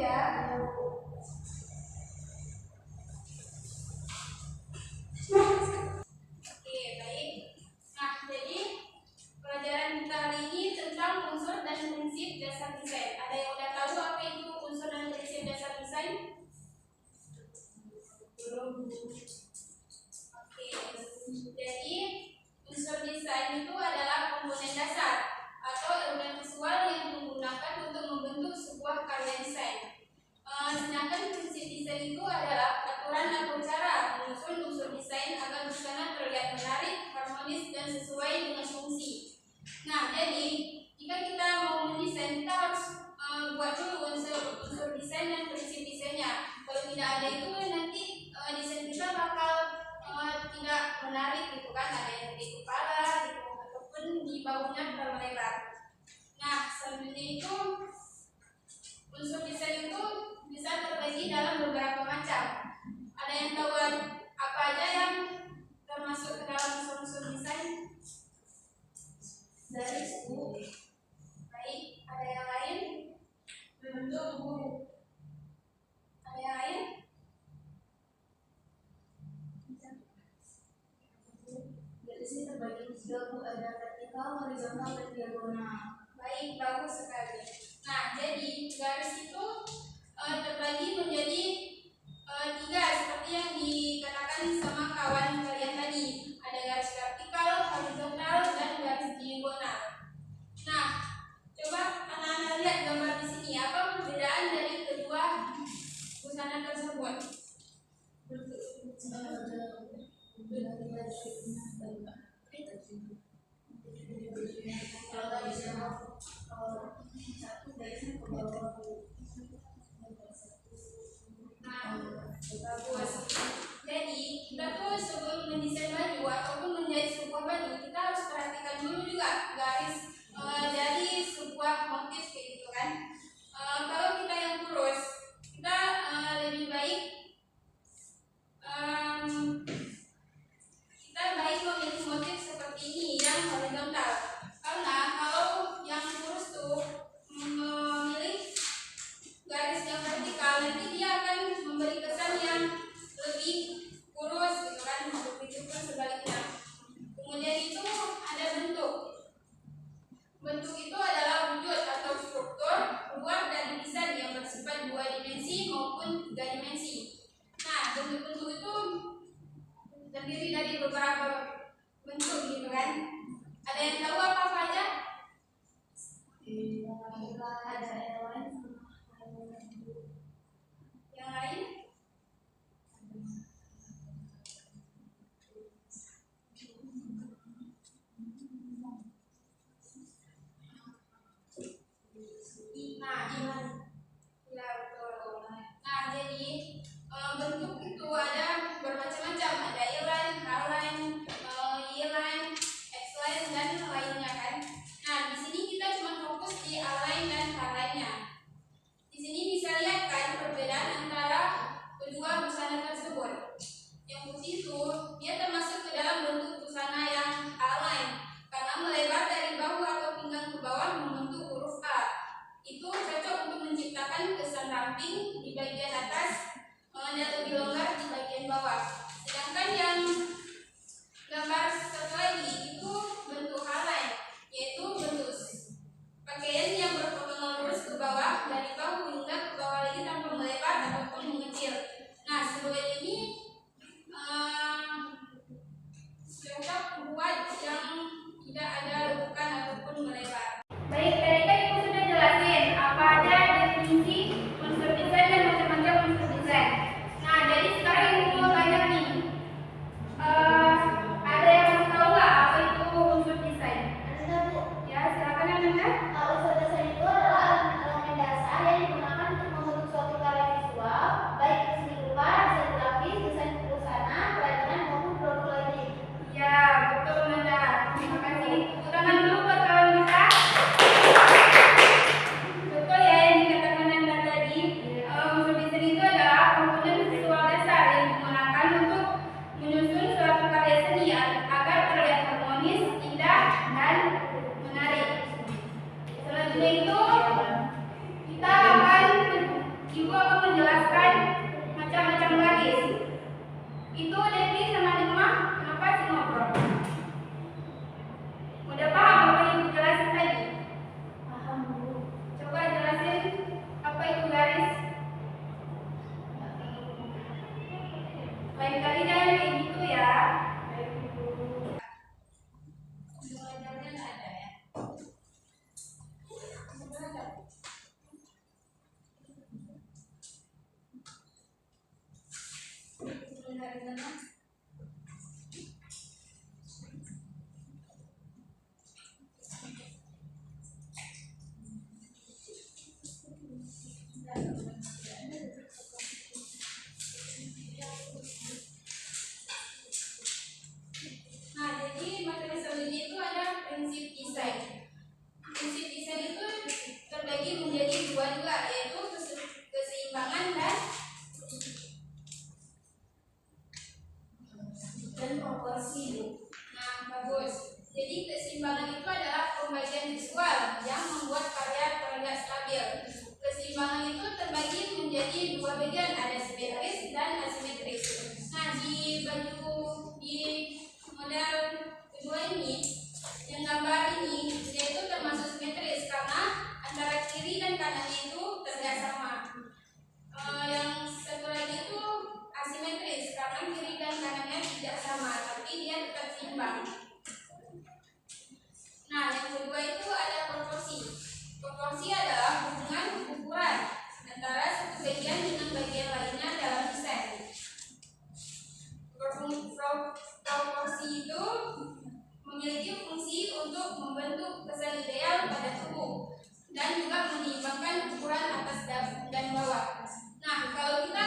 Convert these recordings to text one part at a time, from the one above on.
ya. Oke, baik. Nah, jadi pelajaran kita hari ini tentang unsur dan prinsip dasar desain. Ada yang udah tahu apa itu unsur dan prinsip dasar desain? Belum. Oke, jadi unsur desain itu adalah komponen dasar atau elemen visual yang digunakan untuk membentuk sebuah karya desain. Sedangkan prinsip desain itu adalah aturan atau cara menyusun unsur desain agar busana terlihat menarik, harmonis, dan sesuai dengan fungsi. Nah, jadi jika kita mau mendesain, kita harus buat dulu unsur desain dan prinsip desainnya. Kalau tidak ada itu nanti desain kita bakal tidak menarik gitu kan, ada yang di kepala gitu, ataupun di bahunya terlalu lebar. Nah, selanjutnya itu unsur desain itu bisa terbagi dalam beberapa macam. Ada yang tahu apa aja yang termasuk ke dalam unsur desain? Dari buku. Baik, ada yang lain? Bentuk buku. Ada yang lain? Dari sini terbagi tiga, Bu, ada vertikal, horizontal, dan diagonal. Baik, bagus sekali. Nah, jadi garis itu terbagi menjadi tiga seperti yang dikatakan sama kawan kalian tadi. Ada garis vertikal, horizontal, dan garis diagonal. Nah, coba anak-anak lihat gambar di sini. Apa perbedaan dari kedua busana tersebut? Bagus. Jadi kita tuh sebelum mendesain baju ataupun menjahit sebuah baju, kita harus perhatikan dulu juga garis dari sebuah motif kayak gitu kan. Kalau kita yang kurus, kita lebih baik kita baik memilih motif seperti ini yang horizontal. Karena kalau yang kurus tuh memilih garis yang vertikal, nanti dia akan memberi kesan yang lebih kurus gitu kan, begitu pun sebaliknya. Kemudian itu ada bentuk. Bentuk itu adalah wujud atau struktur luar dari desain yang bersifat 2 dimensi maupun 3 dimensi. Nah, bentuk-bentuk itu terdiri dari beberapa bentuk gitu kan. Ada yang tahu apa aja? Yang lain? Ya betul. Nah, jadi bentuk itu ada bermacam-macam. Ada A-line, H-line, Y-line, X-line, dan lainnya kan. Nah, di sini kita cuma fokus di A-line dan H-line-nya. Di sini bisa lihat kan perbedaan antara kedua busana tersebut. Yang putih itu dia termasuk ke dalam bentuk busana yang A-line karena melebar dari bahu atau pinggang ke bawah membentuk huruf A. Itu cocok untuk menciptakan kesan ramping di bagian atas dan lebih longgar di bagian bawah. Sedangkan yang gambar satu lagi itu bentuk H-line, yaitu bentuk pakaian yang berpotongan lurus ke bawah dari bahu hingga ke bawah lagi tanpa melebar ataupun mengecil. Nah, siluet ini cocok buat yang tidak ada lekukan ataupun melebar. Baik, tadi kan Ibu sudah jelasin apa aja definisi unsur desain dan macam-macam unsur desain. Nah, jadi sekarang Ibu mau tanya nih, Nah, jadi materi selanjutnya itu ada prinsip desain. Prinsip desain itu terbagi menjadi dua, yaitu keseimbangan dan proporsi. nah, bagus. Jadi keseimbangan itu adalah pembagian visual yang membuat karya terlihat stabil. Keseimbangan itu terbagi menjadi dua bagian, ada simetris dan asimetris. Nah, di model kedua ini, yang gambar ini, dia itu termasuk simetris karena antara kiri dan kanannya itu terlihat sama. Yang satu lagi itu asimetris karena kiri dan kanannya tidak sama, tapi dia tetap seimbang. Nah, yang kedua itu ada proporsi. Proporsi adalah hubungan ukuran antara satu bagian dengan bagian lainnya dalam desain. Proporsi itu memiliki fungsi untuk membentuk kesan ideal pada tubuh dan juga menyeimbangkan ukuran atas dan bawah. Nah, kalau kita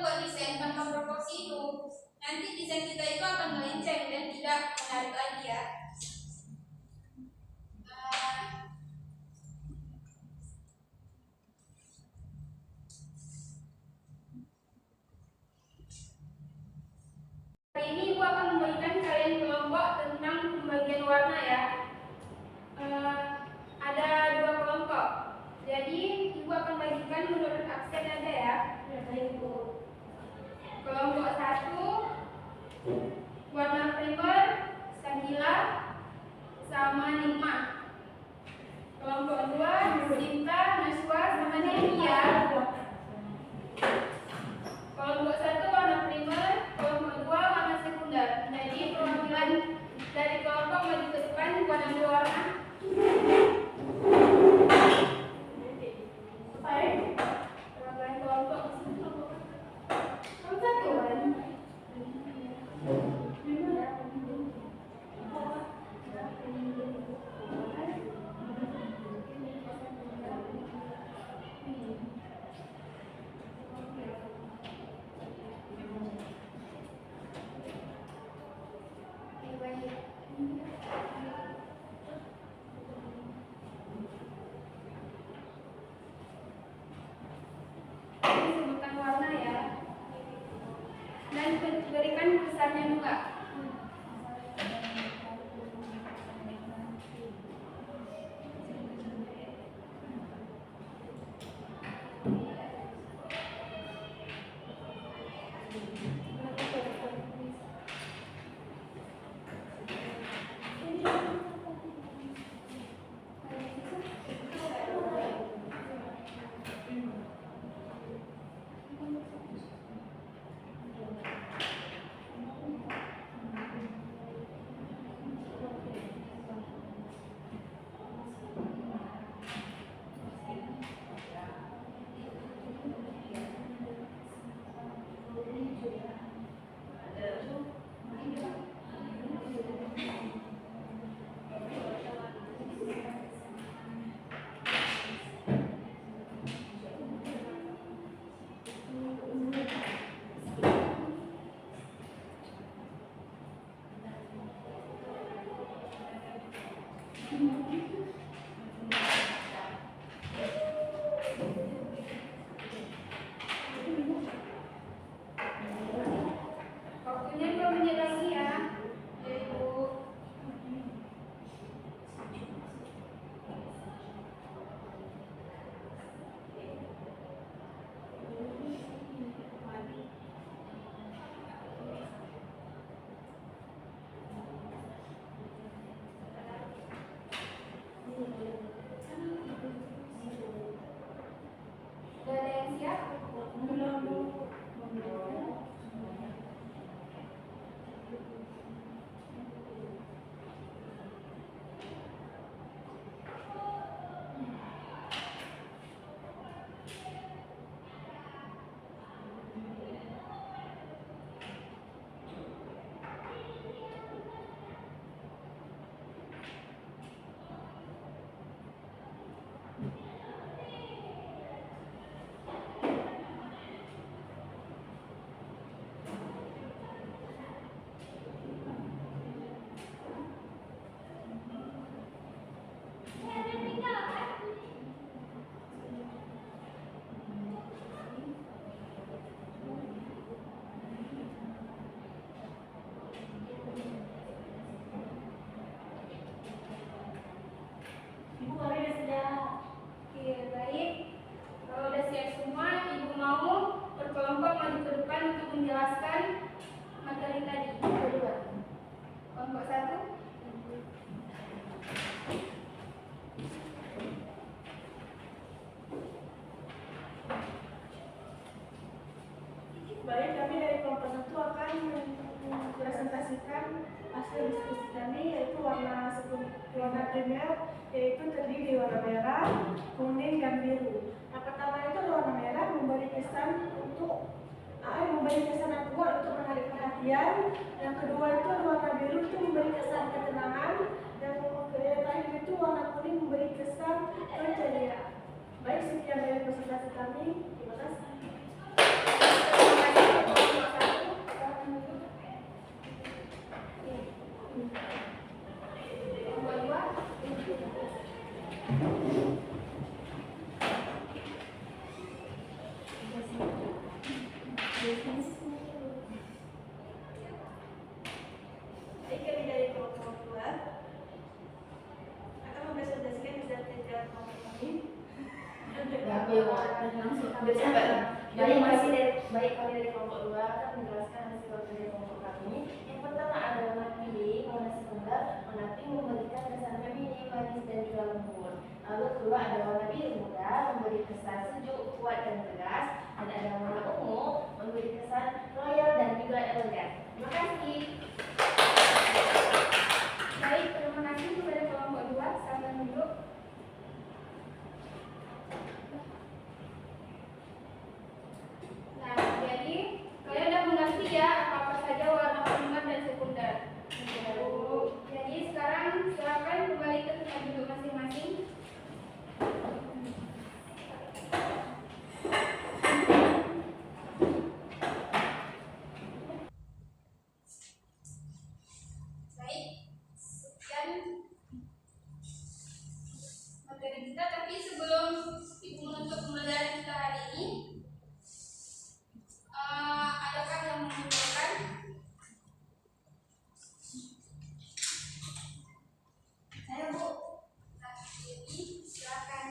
buat desain tanpa proporsi itu, nanti desain kita itu akan melenceng dan tidak menarik lagi ya. Hari ini Ibu akan membagikan kalian kelompok tentang pembagian warna ya. Ada dua kelompok. Jadi Ibu akan bagikan menurut aksen aja ya. Kelompok 1 warna primer, Stabila, sama Nikma. Kelompok 2 Sinta, Naswa, sama Nevia. Kelompok 1 warna primer, kelompok 2 warna sekunder. Jadi perwakilan dari kelompok maju ke depan warna dua warna. Perwakilan kelompok satu kan? presentasikan hasil diskusi kami, yaitu warna primer, yaitu terdiri dari warna merah, kuning, dan biru. Yang pertama itu warna merah memberi kesan yang kuat untuk menarik perhatian. Yang kedua itu warna biru itu memberi kesan ketenangan, dan yang terakhir itu warna kuning memberi kesan keceriaan. Baik, sekian dari presentasi kami. Terima kasih. Baik, kami dari kelompok 2 akan mempresentasikan hasil kerja kelompok kami. Baik, kami dari kelompok 2 akan menjelaskan hasil kerja kelompok kami. Yang pertama ada warna pilih, warna sekunder, warna pink memberikan kesan feminin, manis, dan juga lembut. Lalu kedua ada warna biru muda, memberi kesan sejuk, kuat, dan tegas. Dan ada warna ungu, memberi kesan royal dan juga elegan. Terima kasih. Baik, terima kasih kepada kelompok 2. Silakan duduk. Nah, jadi kalian udah mengerti ya apa saja warna primer dan sekunder. Jadi sekarang silakan kembali ke tempat duduk masing-masing. Baik, sekian materi kita. Tapi sebelum ibu menutup pembelajaran kita hari ini, adakah yang mengumpulkan? Saya, Bu. Nah, jadi silakan.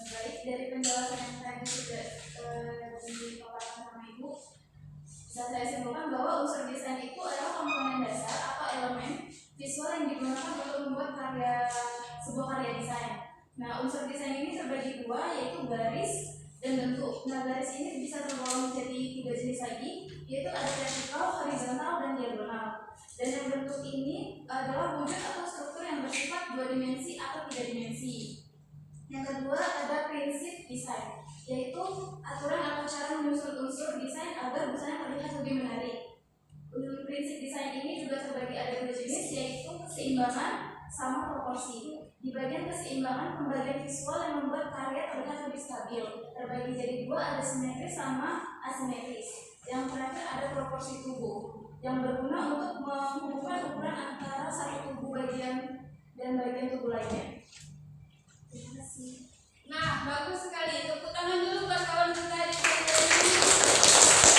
Baik, dari penjelasan yang tadi sudah dipaparkan sama Ibu, bisa saya simpulkan bahwa unsur desain itu adalah komponen dasar atau elemen visual yang digunakan untuk membuat sebuah karya desain. Nah, unsur desain ini terbagi dua, yaitu garis dan bentuk. Nah, garis ini bisa tergolong menjadi 3 jenis lagi, yaitu ada vertikal, horizontal, dan diagonal. Dan yang bentuk ini adalah wujud atau struktur yang bersifat 2 dimensi atau 3 dimensi. Yang kedua ada prinsip desain, yaitu aturan atau cara menyusun unsur desain agar busana terlihat lebih menarik. Prinsip desain ini juga terbagi ada 2 jenis, yaitu keseimbangan sama proporsi. Di bagian keseimbangan, pembagian visual yang membuat karya terlihat lebih stabil terbagi jadi 2, ada simetris sama asimetris. Yang terakhir ada proporsi tubuh yang berguna untuk menghubungkan ukuran antara satu tubuh bagian dan bagian tubuh lainnya. Terima kasih. Nah, bagus sekali. Tepuk tangan dulu buat kawan kita di sini.